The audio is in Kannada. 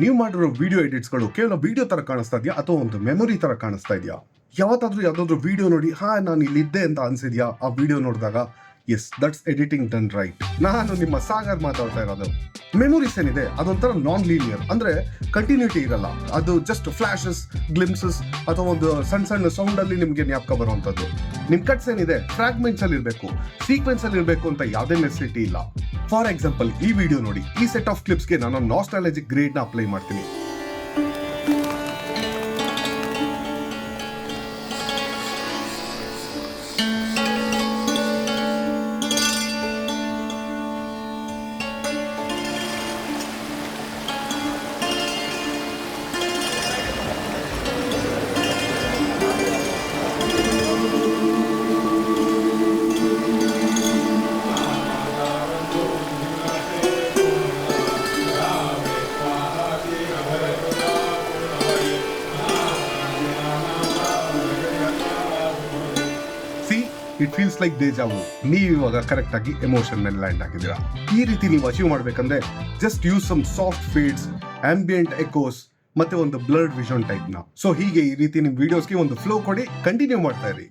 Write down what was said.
ನೀವು ಮಾಡಿರೋ ವಿಡಿಯೋ ಎಡಿಟ್ಸ್ಗಳು ಕೇವಲ ವಿಡಿಯೋ ತರ ಕಾಣಿಸ್ತಾ ಇದೆಯಾ ಅಥವಾ ಒಂದು ಮೆಮೊರಿ ತರ ಕಾಣಿಸ್ತಾ ಇದೆಯಾ? ಯಾವತ್ತಾದ್ರೂ ಯಾವ್ದಾದ್ರು ವಿಡಿಯೋ ನೋಡಿ ನಾನು ಇಲ್ಲಿದ್ದೆ ಅಂತ ಅನ್ಸಿದ್ಯಾ? ಆ ವಿಡಿಯೋ ನೋಡಿದಾಗ yes, that's editing done right. ನಾನು ನಿಮ್ಮ ಸಾಗರ್ ಮಾತಾಡ್ತಾ ಇರೋದು. ಮೆಮೊರೀಸ್ ಏನಿದೆ ಅದೊಂಥರ ನಾನ್ ಲೀನಿಯರ್, ಅಂದ್ರೆ ಕಂಟಿನ್ಯೂಟಿ ಇರಲ್ಲ. ಅದು ಜಸ್ಟ್ ಫ್ಲಾಶಸ್, ಗ್ಲಿಮ್ಸಸ್ ಅಥವಾ ಒಂದು ಸಣ್ಣ ಸಣ್ಣ ಸೌಂಡ್ ಅಲ್ಲಿ ನಿಮ್ಗೆ ಜ್ಞಾಪಕ ಬರುವಂತದ್ದು. ನಿಮ್ ಕಟ್ಸ್ ಏನಿದೆ ಫ್ರಾಗ್ಮೆಂಟ್ಸ್ ಅಲ್ಲಿ ಇರಬೇಕು, ಸೀಕ್ವೆನ್ಸ್ ಅಲ್ಲಿ ಇರಬೇಕು ಅಂತ ಯಾವುದೇ ನೆಸೆಸಿಟಿ ಇಲ್ಲ. ಫಾರ್ ಎಕ್ಸಾಂಪಲ್, ಈ ವಿಡಿಯೋ ನೋಡಿ. ಈ ಸೆಟ್ ಆಫ್ ಕ್ಲಿಪ್ಸ್ಗೆ ನಾನು ನಾಸ್ಟಾಲಜಿಕ್ ಗ್ರೇಡ್ ನ ಅಪ್ಲೈ ಮಾಡ್ತೀನಿ. It feels like deja vu. ನೀವು ಇವಾಗ ಕರೆಕ್ಟ್ ಆಗಿ ಎಮೋಷನ್ ಮೇಲೆ ಲ್ಯಾಂಡ್ ಆಗಿದ್ದೀರಾ. ಈ ರೀತಿ ನೀವು ಅಚೀವ್ ಮಾಡ್ಬೇಕಂದ್ರೆ just use some soft feeds, ambient echoes ಮತ್ತೆ ಒಂದು ಬ್ಲರ್ಡ್ ವಿಷನ್ ಟೈಪ್ ನ. ಸೊ ಹೀಗೆ ಈ ರೀತಿ ನಿಮ್ ವಿಡಿಯೋಸ್ಗೆ ಒಂದು ಫ್ಲೋ ಕೊಡಿ, ಕಂಟಿನ್ಯೂ ಮಾಡ್ತಾ ಇರಿ.